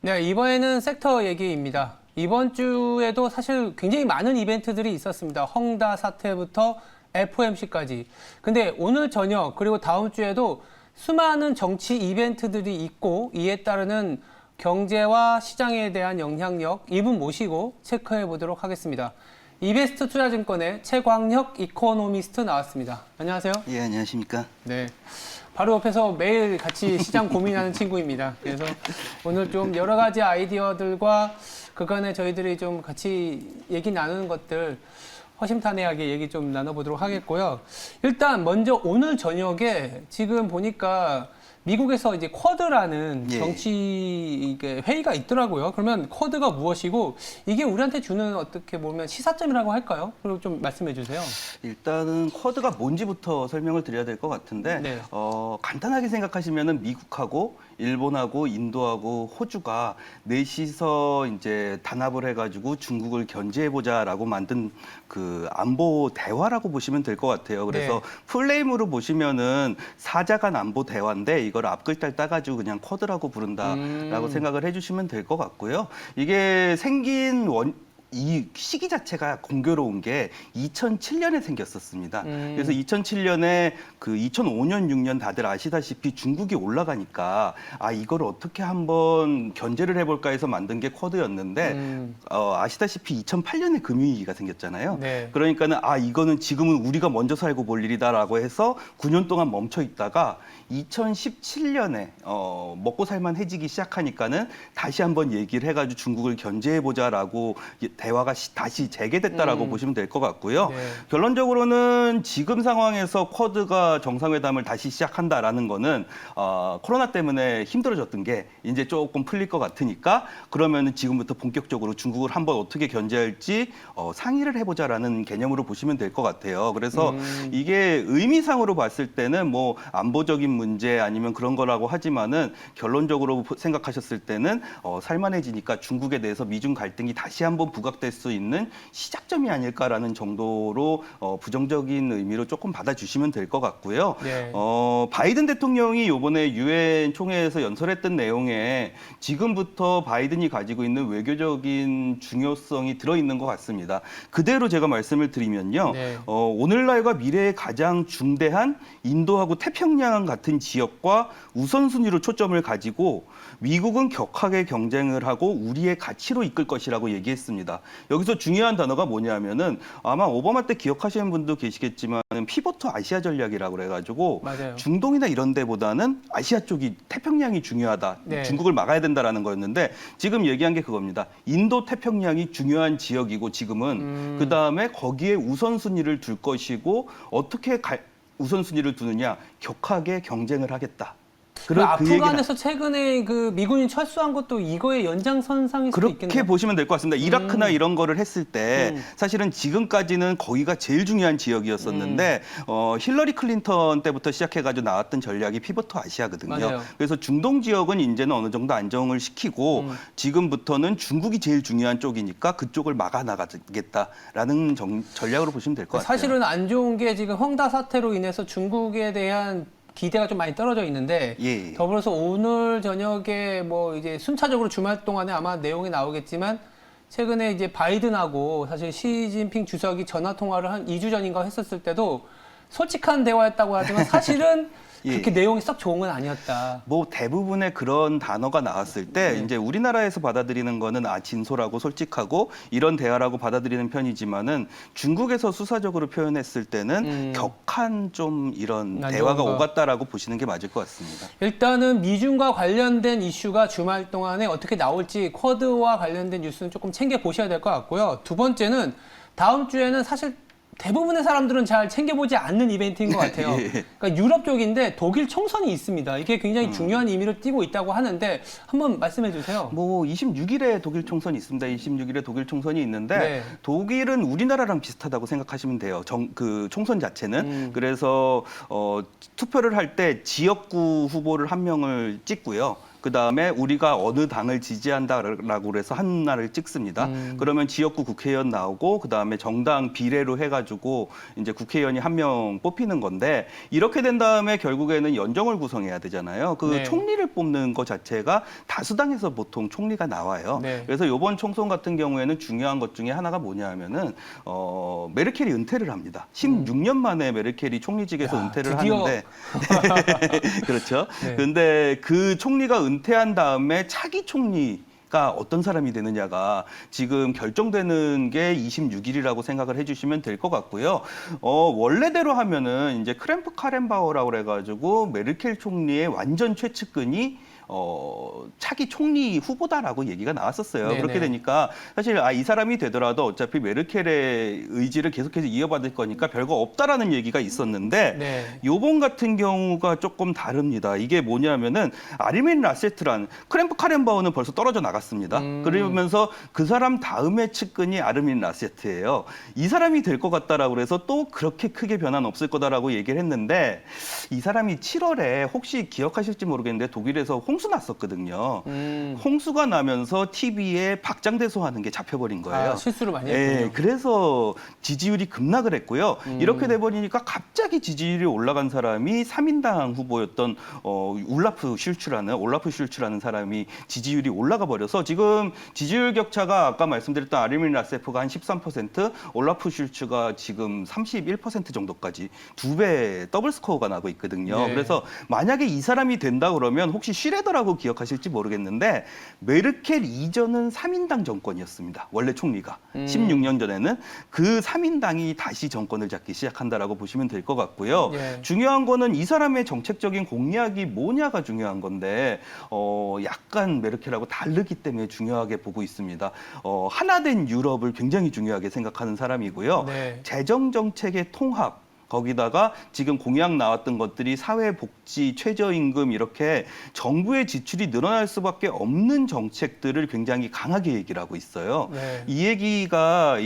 네, 이번에는 섹터 얘기입니다. 이번 주에도 사실 굉장히 많은 이벤트들이 있었습니다. 헝다 사태부터 FOMC까지. 근데 오늘 저녁 그리고 다음 주에도 수많은 정치 이벤트들이 있고 이에 따르는 경제와 시장에 대한 영향력 이분 모시고 체크해 보도록 하겠습니다. 이베스트 투자증권의 최광혁 이코노미스트 나왔습니다. 안녕하세요. 예, 안녕하십니까. 네. 바로 옆에서 매일 같이 시장 고민하는 친구입니다. 그래서 오늘 좀 여러 가지 아이디어들과 그간에 저희들이 좀 같이 얘기 나누는 것들 허심탄회하게 얘기 좀 나눠보도록 하겠고요. 일단 먼저 오늘 저녁에 지금 보니까 미국에서 이제 쿼드라는 예. 정치 회의가 있더라고요. 그러면 쿼드가 무엇이고 이게 우리한테 주는 어떻게 보면 시사점이라고 할까요? 그리고 좀 말씀해 주세요. 일단은 쿼드가 뭔지부터 설명을 드려야 될 것 같은데 네. 간단하게 생각하시면은 미국하고 일본하고 인도하고 호주가 넷이서 이제 단합을 해가지고 중국을 견제해보자라고 만든 그 안보 대화라고 보시면 될 것 같아요. 그래서 네. 풀네임으로 보시면은 사자간 안보 대화인데 이걸 앞글자를 따가지고 그냥 쿼드라고 부른다라고 생각을 해주시면 될 것 같고요. 이게 생긴 이 시기 자체가 공교로운 게 2007년에 생겼었습니다. 그래서 2007년에 그 2005년, 6년 다들 아시다시피 중국이 올라가니까 이걸 어떻게 한번 견제를 해볼까 해서 만든 게 쿼드였는데 아시다시피 2008년에 금융위기가 생겼잖아요. 네. 그러니까는 이거는 지금은 우리가 먼저 살고 볼 일이다라고 해서 9년 동안 멈춰 있다가 2017년에 먹고 살만해지기 시작하니까는 다시 한번 얘기를 해가지고 중국을 견제해보자라고 대화가 다시 재개됐다라고 보시면 될 것 같고요. 네. 결론적으로는 지금 상황에서 쿼드가 정상회담을 다시 시작한다라는 거는 코로나 때문에 힘들어졌던 게 이제 조금 풀릴 것 같으니까 그러면은 지금부터 본격적으로 중국을 한번 어떻게 견제할지 상의를 해보자라는 개념으로 보시면 될 것 같아요. 그래서 이게 의미상으로 봤을 때는 뭐 안보적인 문제 아니면 그런 거라고 하지만은 결론적으로 생각하셨을 때는 살만해지니까 중국에 대해서 미중 갈등이 다시 한번 부각될 수 있는 시작점이 아닐까라는 정도로 부정적인 의미로 조금 받아주시면 될 것 같고요. 네. 바이든 대통령이 이번에 유엔 총회에서 연설했던 내용에 지금부터 바이든이 가지고 있는 외교적인 중요성이 들어있는 것 같습니다. 그대로 제가 말씀을 드리면요. 네. 오늘날과 미래에 가장 중대한 인도하고 태평양 같은 지역과 우선순위로 초점을 가지고 미국은 격하게 경쟁을 하고 우리의 가치로 이끌 것이라고 얘기했습니다. 여기서 중요한 단어가 뭐냐면은 아마 오바마 때 기억하시는 분도 계시겠지만 피보트 아시아 전략이라고 그래가지고 맞아요. 중동이나 이런 데보다는 아시아 쪽이 태평양이 중요하다. 네. 중국을 막아야 된다라는 거였는데 지금 얘기한 게 그겁니다. 인도 태평양이 중요한 지역이고 지금은 그다음에 거기에 우선순위를 둘 것이고 어떻게 우선순위를 두느냐 격하게 경쟁을 하겠다. 아프간에서 최근에 그 미군이 철수한 것도 이거의 연장선상일 수도 있겠네요. 그렇게 보시면 될 것 같습니다. 이라크나 이런 거를 했을 때 사실은 지금까지는 거기가 제일 중요한 지역이었었는데 힐러리 클린턴 때부터 시작해가지고 나왔던 전략이 피보트 아시아거든요. 맞아요. 그래서 중동 지역은 이제는 어느 정도 안정을 시키고 지금부터는 중국이 제일 중요한 쪽이니까 그쪽을 막아나가겠다라는 전략으로 보시면 될 것 같아요. 사실은 안 좋은 게 지금 헝다 사태로 인해서 중국에 대한 기대가 좀 많이 떨어져 있는데 예. 더불어서 오늘 저녁에 뭐 이제 순차적으로 주말 동안에 아마 내용이 나오겠지만 최근에 이제 바이든하고 사실 시진핑 주석이 전화 통화를 한 2주 전인가 했었을 때도 솔직한 대화였다고 하지만 사실은 예. 그렇게 내용이 썩 좋은 건 아니었다. 뭐 대부분의 그런 단어가 나왔을 때 이제 우리나라에서 받아들이는 거는 진솔하고 솔직하고 이런 대화라고 받아들이는 편이지만은 중국에서 수사적으로 표현했을 때는 격한 좀 이런 대화가 오갔다라고 보시는 게 맞을 것 같습니다. 일단은 미중과 관련된 이슈가 주말 동안에 어떻게 나올지 쿼드와 관련된 뉴스는 조금 챙겨 보셔야 될 것 같고요. 두 번째는 다음 주에는 사실 대부분의 사람들은 잘 챙겨보지 않는 이벤트인 것 같아요. 예. 그러니까 유럽 쪽인데 독일 총선이 있습니다. 이게 굉장히 중요한 의미를 띠고 있다고 하는데 한번 말씀해 주세요. 뭐 26일에 독일 총선이 있습니다. 26일에 독일 총선이 있는데 네. 독일은 우리나라랑 비슷하다고 생각하시면 돼요. 그 총선 자체는. 그래서 투표를 할 때 지역구 후보를 한 명을 찍고요. 그다음에 우리가 어느 당을 지지한다라고 해서 하나를 찍습니다. 그러면 지역구 국회의원 나오고 그다음에 정당 비례로 해가지고 이제 국회의원이 한 명 뽑히는 건데 이렇게 된 다음에 결국에는 연정을 구성해야 되잖아요. 그 네. 총리를 뽑는 것 자체가 다수당에서 보통 총리가 나와요. 네. 그래서 이번 총선 같은 경우에는 중요한 것 중에 하나가 뭐냐면은 메르켈이 은퇴를 합니다. 16년 만에 메르켈이 총리직에서 야, 은퇴를 드디어. 하는데 그렇죠. 네. 근데 그 총리가 은퇴한 다음에 차기 총리가 어떤 사람이 되느냐가 지금 결정되는 게 26일이라고 생각을 해주시면 될 것 같고요. 원래대로 하면은 이제 크램프 카렌바우라고 그래가지고 메르켈 총리의 완전 최측근이 차기 총리 후보다라고 얘기가 나왔었어요. 네네. 그렇게 되니까 사실 이 사람이 되더라도 어차피 메르켈의 의지를 계속해서 이어받을 거니까 별거 없다라는 얘기가 있었는데 네. 요번 같은 경우가 조금 다릅니다. 이게 뭐냐면은 아르멘 라세트란 크램프 카렌바우는 벌써 떨어져 나갔습니다. 그러면서 그 사람 다음에 측근이 아르멘 라세트예요. 이 사람이 될 것 같다라고 해서 또 그렇게 크게 변화는 없을 거다라고 얘기를 했는데 이 사람이 7월에 혹시 기억하실지 모르겠는데 독일에서 홍수 났었거든요. 홍수가 나면서 TV에 박장대소하는 게 잡혀버린 거예요. 실수를 많이 했군요. 그래서 지지율이 급락을 했고요. 이렇게 돼버리니까 갑자기 지지율이 올라간 사람이 3인당 후보였던 올라프 슐츠라는 사람이 지지율이 올라가 버려서 지금 지지율 격차가 아까 말씀드렸던 아르민 라세프가 한 13%, 올라프 슐츠가 지금 31% 정도까지 2배 더블 스코어가 나고 있거든요. 네. 그래서 만약에 이 사람이 된다 그러면 혹시 슈레더라고 기억하실지 모르겠는데 메르켈 이전은 3인당 정권이었습니다. 원래 총리가 16년 전에는 그 3인당이 다시 정권을 잡기 시작한다라고 보시면 될 것 같고요. 예. 중요한 거는 이 사람의 정책적인 공약이 뭐냐가 중요한 건데 약간 메르켈하고 다르기 때문에 중요하게 보고 있습니다. 하나된 유럽을 굉장히 중요하게 생각하는 사람이고요. 네. 재정 정책의 통합 거기다가 지금 공약 나왔던 것들이 사회복지, 최저임금 이렇게 정부의 지출이 늘어날 수밖에 없는 정책들을 굉장히 강하게 얘기를 하고 있어요. 네. 이 얘기가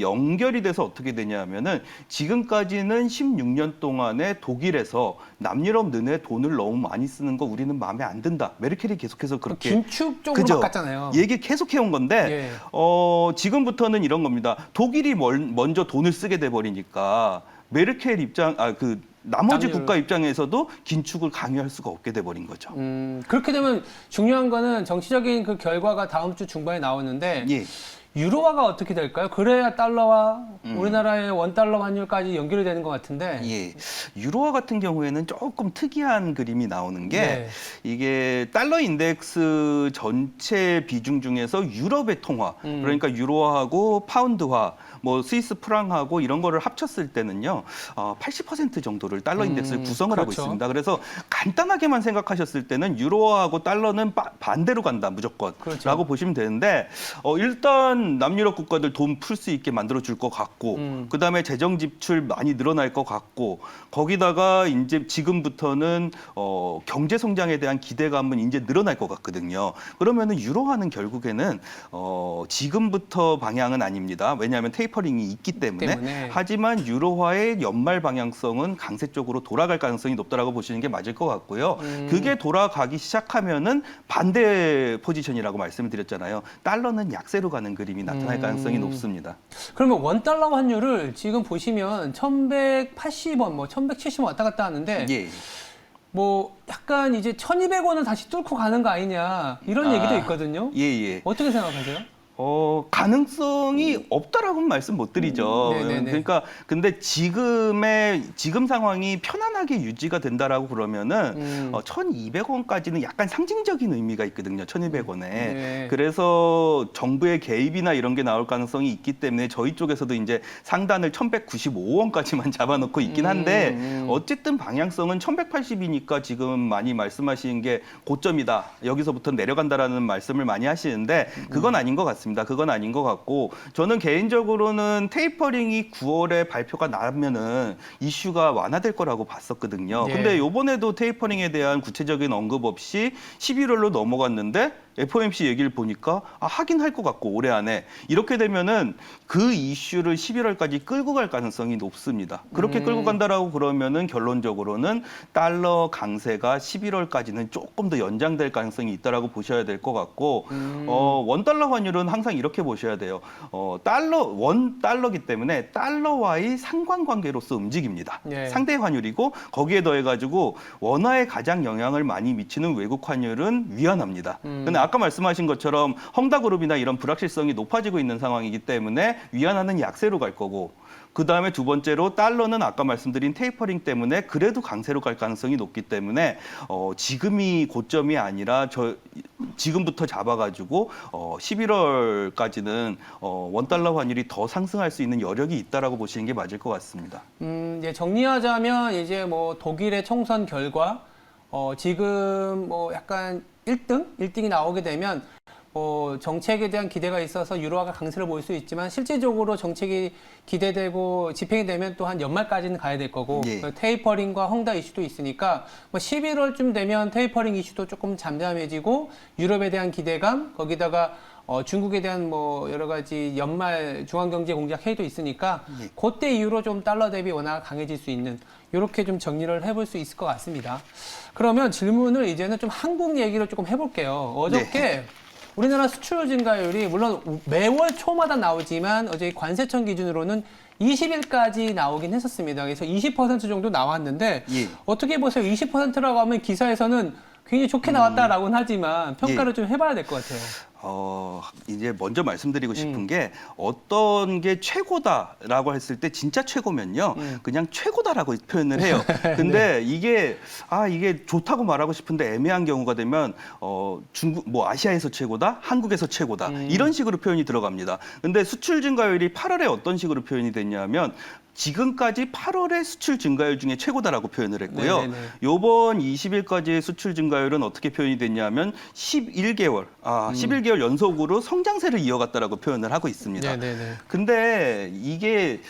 연결이 돼서 어떻게 되냐면은 지금까지는 16년 동안에 독일에서 남유럽 너네 돈을 너무 많이 쓰는 거 우리는 마음에 안 든다. 메르켈이 계속해서 그렇게 긴축 쪽으로 그죠? 바꿨잖아요. 얘기 계속 해온 건데 예. 지금부터는 이런 겁니다. 독일이 먼저 돈을 쓰게 돼 버리니까 메르켈 나머지 남유럽. 국가 입장에서도 긴축을 강요할 수가 없게 돼 버린 거죠. 그렇게 되면 중요한 거는 정치적인 그 결과가 다음 주 중반에 나오는데 예. 유로화가 어떻게 될까요? 그래야 달러와 우리나라의 원달러 환율까지 연결이 되는 것 같은데. 예. 유로화 같은 경우에는 조금 특이한 그림이 나오는 게 네. 이게 달러 인덱스 전체 비중 중에서 유럽의 통화, 그러니까 유로화하고 파운드화, 뭐 스위스 프랑하고 이런 거를 합쳤을 때는요, 80% 정도를 달러 인덱스를 구성을 하고 그렇죠. 있습니다. 그래서 간단하게만 생각하셨을 때는 유로화하고 달러는 반대로 간다 무조건 그렇죠. 라고 보시면 되는데 일단 남유럽 국가들 돈 풀 수 있게 만들어 줄 것 같고 그다음에 재정 지출 많이 늘어날 것 같고 거기다가 이제 지금부터는 경제 성장에 대한 기대감은 이제 늘어날 것 같거든요. 그러면은 유로화는 결국에는 지금부터 방향은 아닙니다. 왜냐하면 테이퍼링이 있기 때문에. 하지만 유로화의 연말 방향성은 강세 쪽으로 돌아갈 가능성이 높다라고 보시는 게 맞을 것 같고요. 그게 돌아가기 시작하면은 반대 포지션이라고 말씀을 드렸잖아요. 달러는 약세로 가는 그림이 나타날 가능성이 높습니다. 그러면 원달러 환율을 지금 보시면 1180원, 뭐 1170원 왔다 갔다 하는데 예. 뭐 약간 이제 1200원을 다시 뚫고 가는 거 아니냐 이런 얘기도 있거든요. 예. 어떻게 생각하세요? 가능성이 없다라고는 말씀 못 드리죠. 네네네. 그러니까 근데 지금 상황이 편안하게 유지가 된다라고 그러면은 1,200원까지는 약간 상징적인 의미가 있거든요. 1,200원에. 네. 그래서 정부의 개입이나 이런 게 나올 가능성이 있기 때문에 저희 쪽에서도 이제 상단을 1,195원까지만 잡아놓고 있긴 한데 어쨌든 방향성은 1,180이니까 지금 많이 말씀하시는 게 고점이다. 여기서부터 내려간다라는 말씀을 많이 하시는데 그건 아닌 것 같습니다. 그건 아닌 것 같고 저는 개인적으로는 테이퍼링이 9월에 발표가 나면은 이슈가 완화될 거라고 봤었거든요. 네. 근데 이번에도 테이퍼링에 대한 구체적인 언급 없이 11월로 넘어갔는데 FOMC 얘기를 보니까 하긴 할 것 같고 올해 안에 이렇게 되면은 그 이슈를 11월까지 끌고 갈 가능성이 높습니다. 그렇게 끌고 간다라고 그러면은 결론적으로는 달러 강세가 11월까지는 조금 더 연장될 가능성이 있다라고 보셔야 될 것 같고 원달러 환율은 항상 이렇게 보셔야 돼요. 원 달러기 때문에 달러와의 상관관계로서 움직입니다. 네. 상대 환율이고 거기에 더해가지고 원화에 가장 영향을 많이 미치는 외국 환율은 위안화입니다. 근데 아까 말씀하신 것처럼 헝다그룹이나 이런 불확실성이 높아지고 있는 상황이기 때문에 위안화는 약세로 갈 거고 그다음에 두 번째로 달러는 아까 말씀드린 테이퍼링 때문에 그래도 강세로 갈 가능성이 높기 때문에 지금이 고점이 아니라 지금부터 잡아가지고 11월까지는 원달러 환율이 더 상승할 수 있는 여력이 있다라고 보시는 게 맞을 것 같습니다. 이제 정리하자면 이제 뭐 독일의 총선 결과 지금 뭐 약간 1등이 나오게 되면 정책에 대한 기대가 있어서 유로화가 강세를 보일 수 있지만 실질적으로 정책이 기대되고 집행이 되면 또 한 연말까지는 가야 될 거고 예. 테이퍼링과 헝다 이슈도 있으니까 뭐 11월쯤 되면 테이퍼링 이슈도 조금 잠잠해지고 유럽에 대한 기대감 거기다가 중국에 대한 뭐 여러 가지 연말 중앙경제 공작 회의도 있으니까 예. 그때 이후로 좀 달러 대비 원화가 강해질 수 있는 이렇게 좀 정리를 해볼 수 있을 것 같습니다. 그러면 질문을 이제는 좀 한국 얘기를 조금 해볼게요. 어저께 네. 우리나라 수출 증가율이 물론 매월 초마다 나오지만 어제 관세청 기준으로는 20일까지 나오긴 했었습니다. 그래서 20% 정도 나왔는데 예. 어떻게 보세요? 20%라고 하면 기사에서는 굉장히 좋게 나왔다라고는 하지만 평가를 좀 해봐야 될 것 같아요. 이제 먼저 말씀드리고 싶은 게 어떤 게 최고다라고 했을 때 진짜 최고면요. 그냥 최고다라고 표현을 해요. 근데 이게 좋다고 말하고 싶은데 애매한 경우가 되면 중국 뭐 아시아에서 최고다, 한국에서 최고다. 이런 식으로 표현이 들어갑니다. 근데 수출 증가율이 8월에 어떤 식으로 표현이 됐냐면 지금까지 8월의 수출 증가율 중에 최고다라고 표현을 했고요. 네네네. 요번 20일까지의 수출 증가율은 어떻게 표현이 됐냐면 11개월 연속으로 성장세를 이어갔다라고 표현을 하고 있습니다. 네네네. 근데 이게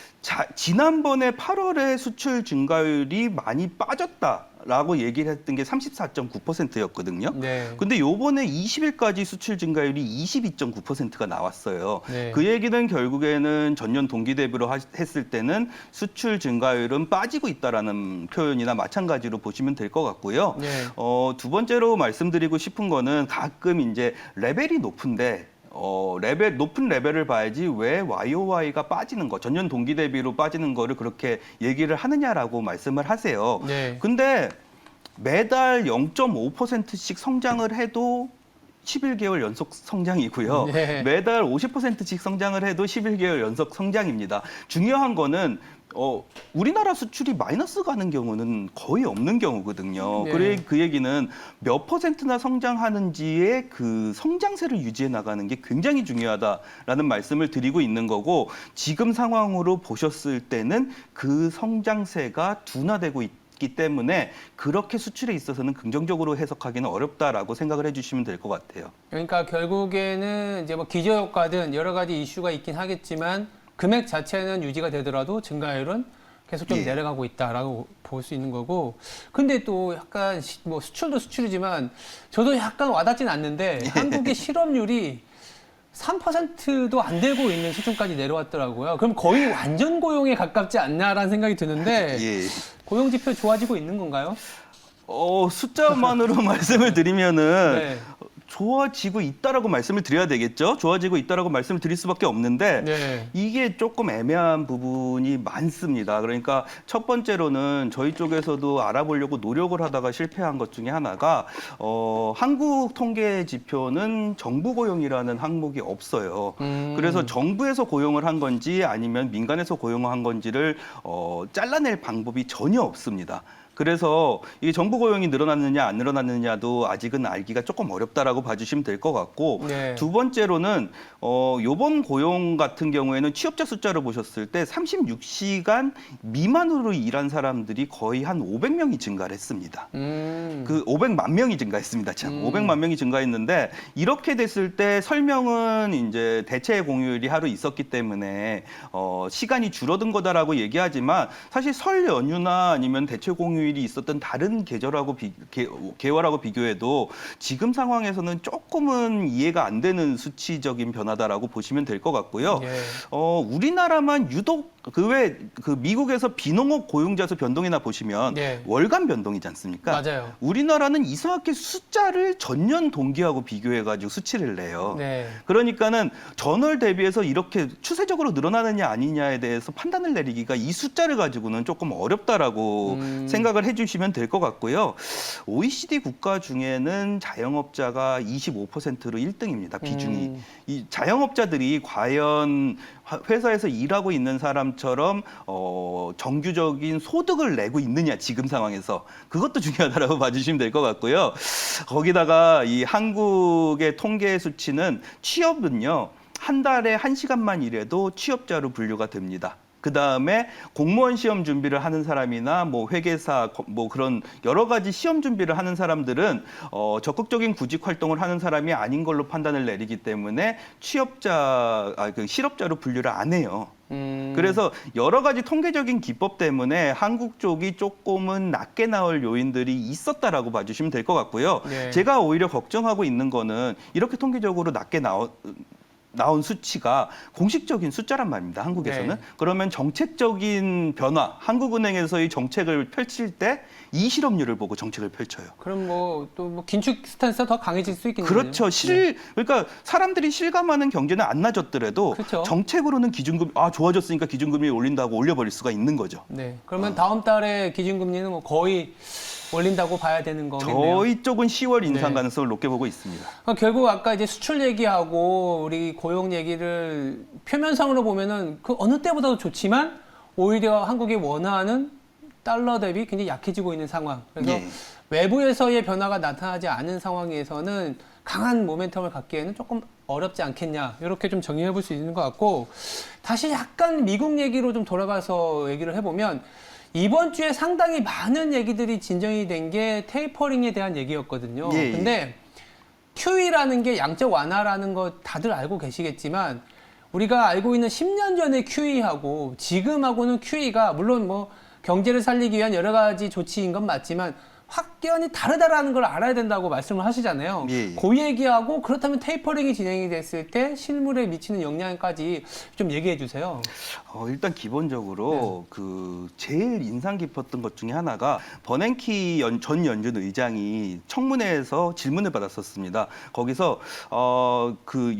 지난번에 8월에 수출 증가율이 많이 빠졌다라고 얘기를 했던 게 34.9%였거든요. 네. 근데 요번에 20일까지 수출 증가율이 22.9%가 나왔어요. 네. 그 얘기는 결국에는 전년 동기 대비로 했을 때는 수출 증가율은 빠지고 있다라는 표현이나 마찬가지로 보시면 될 것 같고요. 네. 두 번째로 말씀드리고 싶은 거는 가끔 이제 레벨이 높은데 높은 레벨을 봐야지 왜 YOY가 빠지는 거, 전년 동기 대비로 빠지는 거를 그렇게 얘기를 하느냐라고 말씀을 하세요. 네. 근데 매달 0.5%씩 성장을 해도 11개월 연속 성장이고요. 네. 매달 50%씩 성장을 해도 11개월 연속 성장입니다. 중요한 거는 우리나라 수출이 마이너스 가는 경우는 거의 없는 경우거든요. 네. 그래 그 얘기는 몇 퍼센트나 성장하는지의 그 성장세를 유지해 나가는 게 굉장히 중요하다라는 말씀을 드리고 있는 거고 지금 상황으로 보셨을 때는 그 성장세가 둔화되고 있기 때문에 그렇게 수출에 있어서는 긍정적으로 해석하기는 어렵다라고 생각을 해주시면 될 것 같아요. 그러니까 결국에는 이제 뭐 기저효과든 여러 가지 이슈가 있긴 하겠지만 금액 자체는 유지가 되더라도 증가율은 계속 좀 예. 내려가고 있다라고 볼 수 있는 거고. 근데 또 약간 뭐 수출도 수출이지만 저도 약간 와닿진 않는데 한국의 실업률이 3%도 안 되고 있는 수준까지 내려왔더라고요. 그럼 거의 완전 고용에 가깝지 않나라는 생각이 드는데 예. 고용 지표 좋아지고 있는 건가요? 숫자만으로 말씀을 드리면은 네. 좋아지고 있다라고 말씀을 드려야 되겠죠. 좋아지고 있다라고 말씀을 드릴 수밖에 없는데 네. 이게 조금 애매한 부분이 많습니다. 그러니까 첫 번째로는 저희 쪽에서도 알아보려고 노력을 하다가 실패한 것 중에 하나가 한국 통계 지표는 정부 고용이라는 항목이 없어요. 그래서 정부에서 고용을 한 건지 아니면 민간에서 고용을 한 건지를 잘라낼 방법이 전혀 없습니다. 그래서 이게 정부 고용이 늘어났느냐 안 늘어났느냐도 아직은 알기가 조금 어렵다라고 봐주시면 될 것 같고 네. 두 번째로는 요번 고용 같은 경우에는 취업자 숫자를 보셨을 때 36시간 미만으로 일한 사람들이 거의 한 500명이 증가를 했습니다. 그 500만 명이 증가했습니다. 참, 500만 명이 증가했는데 이렇게 됐을 때 설명은 이제 대체 공휴일이 하루 있었기 때문에 시간이 줄어든 거다라고 얘기하지만 사실 설 연휴나 아니면 대체 공휴일 점유율이 있었던 다른 계열하고 비교해도 지금 상황에서는 조금은 이해가 안 되는 수치적인 변화다라고 보시면 될 것 같고요. 예. 우리나라만 유독 그 미국에서 비농업 고용자 수 변동이나 보시면 예. 월간 변동이지 않습니까? 맞아요. 우리나라는 이상하게 숫자를 전년 동기하고 비교해가지고 수치를 내요. 네. 그러니까는 전월 대비해서 이렇게 추세적으로 늘어나느냐 아니냐에 대해서 판단을 내리기가 이 숫자를 가지고는 조금 어렵다라고 생각을 해주시면 될 것 같고요. OECD 국가 중에는 자영업자가 25%로 1등입니다. 비중이. 이 자영업자들이 과연 회사에서 일하고 있는 사람처럼 정규적인 소득을 내고 있느냐 지금 상황에서 그것도 중요하다라고 봐주시면 될 것 같고요. 거기다가 이 한국의 통계 수치는 취업은요 한 달에 1시간만 일해도 취업자로 분류가 됩니다. 그 다음에 공무원 시험 준비를 하는 사람이나 뭐 회계사 뭐 그런 여러 가지 시험 준비를 하는 사람들은 적극적인 구직 활동을 하는 사람이 아닌 걸로 판단을 내리기 때문에 실업자로 분류를 안 해요. 그래서 여러 가지 통계적인 기법 때문에 한국 쪽이 조금은 낮게 나올 요인들이 있었다라고 봐주시면 될 것 같고요. 네. 제가 오히려 걱정하고 있는 거는 이렇게 통계적으로 낮게 나온 수치가 공식적인 숫자란 말입니다. 한국에서는. 네. 그러면 정책적인 변화, 한국은행에서의 정책을 펼칠 때 이 실업률을 보고 정책을 펼쳐요. 그럼 뭐 또 뭐 긴축 스탠스가 더 강해질 수 있겠네요. 그렇죠. 그러니까 사람들이 실감하는 경제는 안 나졌더라도 그렇죠. 정책으로는 기준금리 좋아졌으니까 기준금리 올린다고 올려버릴 수가 있는 거죠. 네. 그러면 다음 달에 기준금리는 뭐 거의 올린다고 봐야 되는 거겠네요. 저희 쪽은 10월 인상 네. 가능성을 높게 보고 있습니다. 결국 아까 이제 수출 얘기하고 우리 고용 얘기를 표면상으로 보면은 그 어느 때보다도 좋지만 오히려 한국이 원하는 달러 대비 굉장히 약해지고 있는 상황. 그래서 예. 외부에서의 변화가 나타나지 않은 상황에서는 강한 모멘텀을 갖기에는 조금 어렵지 않겠냐. 이렇게 좀 정리해 볼 수 있는 것 같고 다시 약간 미국 얘기로 좀 돌아가서 얘기를 해보면 이번 주에 상당히 많은 얘기들이 진정이 된 게 테이퍼링에 대한 얘기였거든요. 예, 예. 근데 QE라는 게 양적 완화라는 거 다들 알고 계시겠지만 우리가 알고 있는 10년 전의 QE하고 지금하고는 QE가 물론 뭐 경제를 살리기 위한 여러 가지 조치인 건 맞지만 확연히 다르다라는 걸 알아야 된다고 말씀을 하시잖아요. 예. 그 얘기하고 그렇다면 테이퍼링이 진행이 됐을 때 실물에 미치는 영향까지 좀 얘기해 주세요. 일단 기본적으로 그 제일 인상 깊었던 것 중에 하나가 버냉키 전 연준 의장이 청문회에서 질문을 받았었습니다. 거기서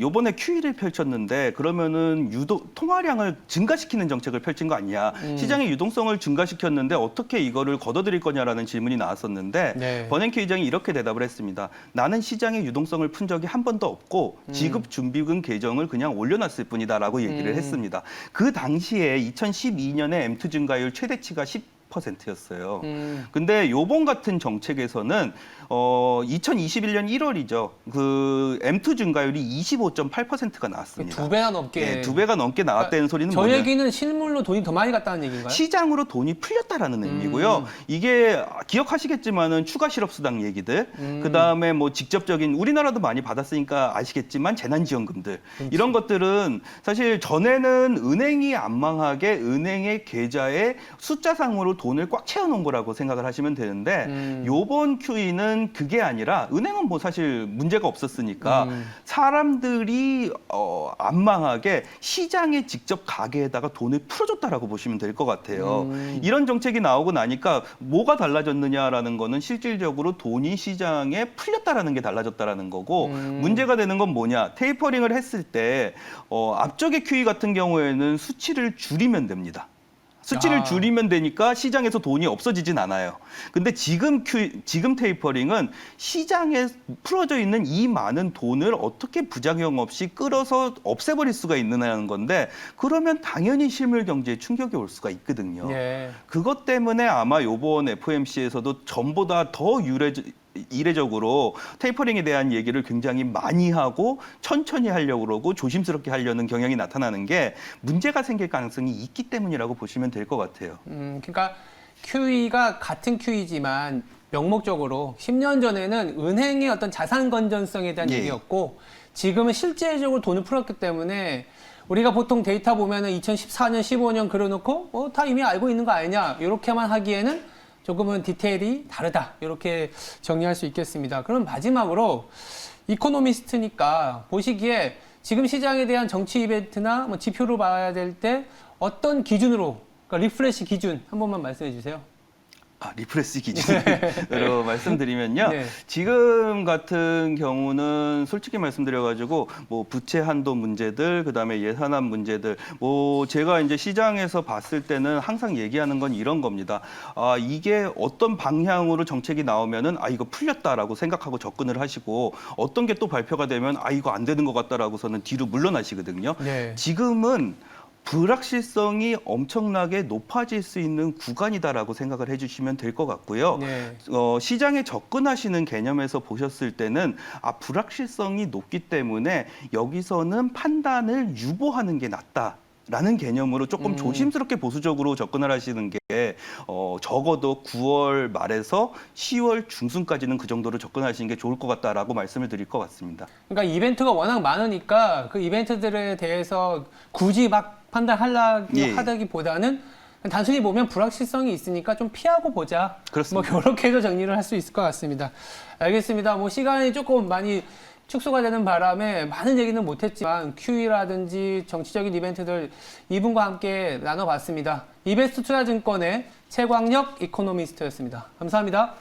요번에 QE를 펼쳤는데 그러면은 통화량을 증가시키는 정책을 펼친 거 아니냐? 시장의 유동성을 증가시켰는데 어떻게 이거를 걷어들일 거냐라는 질문이 나왔었는데 네. 버냉키 의장이 이렇게 대답을 했습니다. 나는 시장의 유동성을 푼 적이 한 번도 없고 지급 준비금 계정을 그냥 올려놨을 뿐이다라고 얘기를 했습니다. 그 당시에 2012년에 M2 증가율 최대치가 10%였어요. 근데 요번 같은 정책에서는 2021년 1월이죠. 그 M2 증가율이 25.8%가 나왔습니다. 2배나 넘게. 네, 2배가 넘게 나왔다는 소리는 저 뭐냐? 얘기는 실물로 돈이 더 많이 갔다는 얘기인가요? 시장으로 돈이 풀렸다라는 의미고요. 이게 기억하시겠지만은 추가 실업수당 얘기들, 그 다음에 뭐 직접적인 우리나라도 많이 받았으니까 아시겠지만 재난지원금들 이런 것들은 사실 전에는 은행이 안 망하게 은행의 계좌에 숫자상으로 돈을 꽉 채워놓은 거라고 생각을 하시면 되는데 요번 QE는 그게 아니라 은행은 뭐 사실 문제가 없었으니까 사람들이 안 망하게 시장에 직접 가게에다가 돈을 풀어줬다라고 보시면 될 것 같아요. 이런 정책이 나오고 나니까 뭐가 달라졌느냐라는 거는 실질적으로 돈이 시장에 풀렸다라는 게 달라졌다라는 거고 문제가 되는 건 뭐냐? 테이퍼링을 했을 때 앞쪽의 QE 같은 경우에는 수치를 줄이면 됩니다. 수치를 줄이면 되니까 시장에서 돈이 없어지진 않아요. 근데 지금 테이퍼링은 시장에 풀어져 있는 이 많은 돈을 어떻게 부작용 없이 끌어서 없애버릴 수가 있느냐는 건데 그러면 당연히 실물 경제에 충격이 올 수가 있거든요. 예. 그것 때문에 아마 요번 FOMC에서도 전보다 더 이례적으로 테이퍼링에 대한 얘기를 굉장히 많이 하고 천천히 하려고 그러고 조심스럽게 하려는 경향이 나타나는 게 문제가 생길 가능성이 있기 때문이라고 보시면 될 것 같아요. 그러니까 QE가 같은 QE지만 명목적으로 10년 전에는 은행의 어떤 자산 건전성에 대한 예. 얘기였고 지금은 실제적으로 돈을 풀었기 때문에 우리가 보통 데이터 보면은 2014년, 15년 그려놓고 다 이미 알고 있는 거 아니냐 이렇게만 하기에는 조금은 디테일이 다르다. 이렇게 정리할 수 있겠습니다. 그럼 마지막으로 이코노미스트니까 보시기에 지금 시장에 대한 정치 이벤트나 뭐 지표로 봐야 될 때 어떤 기준으로, 그러니까 리프레시 기준 한 번만 말씀해 주세요. 리프레시 기준으로 말씀드리면요. 네. 지금 같은 경우는 솔직히 말씀드려가지고 뭐 부채 한도 문제들, 그다음에 예산안 문제들, 뭐 제가 이제 시장에서 봤을 때는 항상 얘기하는 건 이런 겁니다. 이게 어떤 방향으로 정책이 나오면은 이거 풀렸다라고 생각하고 접근을 하시고, 어떤 게 또 발표가 되면 이거 안 되는 것 같다라고서는 뒤로 물러나시거든요. 네. 지금은 불확실성이 엄청나게 높아질 수 있는 구간이다라고 생각을 해주시면 될 것 같고요. 네. 시장에 접근하시는 개념에서 보셨을 때는 불확실성이 높기 때문에 여기서는 판단을 유보하는 게 낫다. 라는 개념으로 조금 조심스럽게 보수적으로 접근을 하시는 게 적어도 9월 말에서 10월 중순까지는 그 정도로 접근하시는 게 좋을 것 같다라고 말씀을 드릴 것 같습니다. 그러니까 이벤트가 워낙 많으니까 그 이벤트들에 대해서 굳이 막 판단하기보다는 단순히 보면 불확실성이 있으니까 좀 피하고 보자. 그렇습니다. 뭐 이렇게 해서 정리를 할 수 있을 것 같습니다. 알겠습니다. 뭐 시간이 조금 많이 축소가 되는 바람에 많은 얘기는 못했지만 QE라든지 정치적인 이벤트들 이분과 함께 나눠봤습니다. 이베스트 투자증권의 최광혁 이코노미스트였습니다. 감사합니다.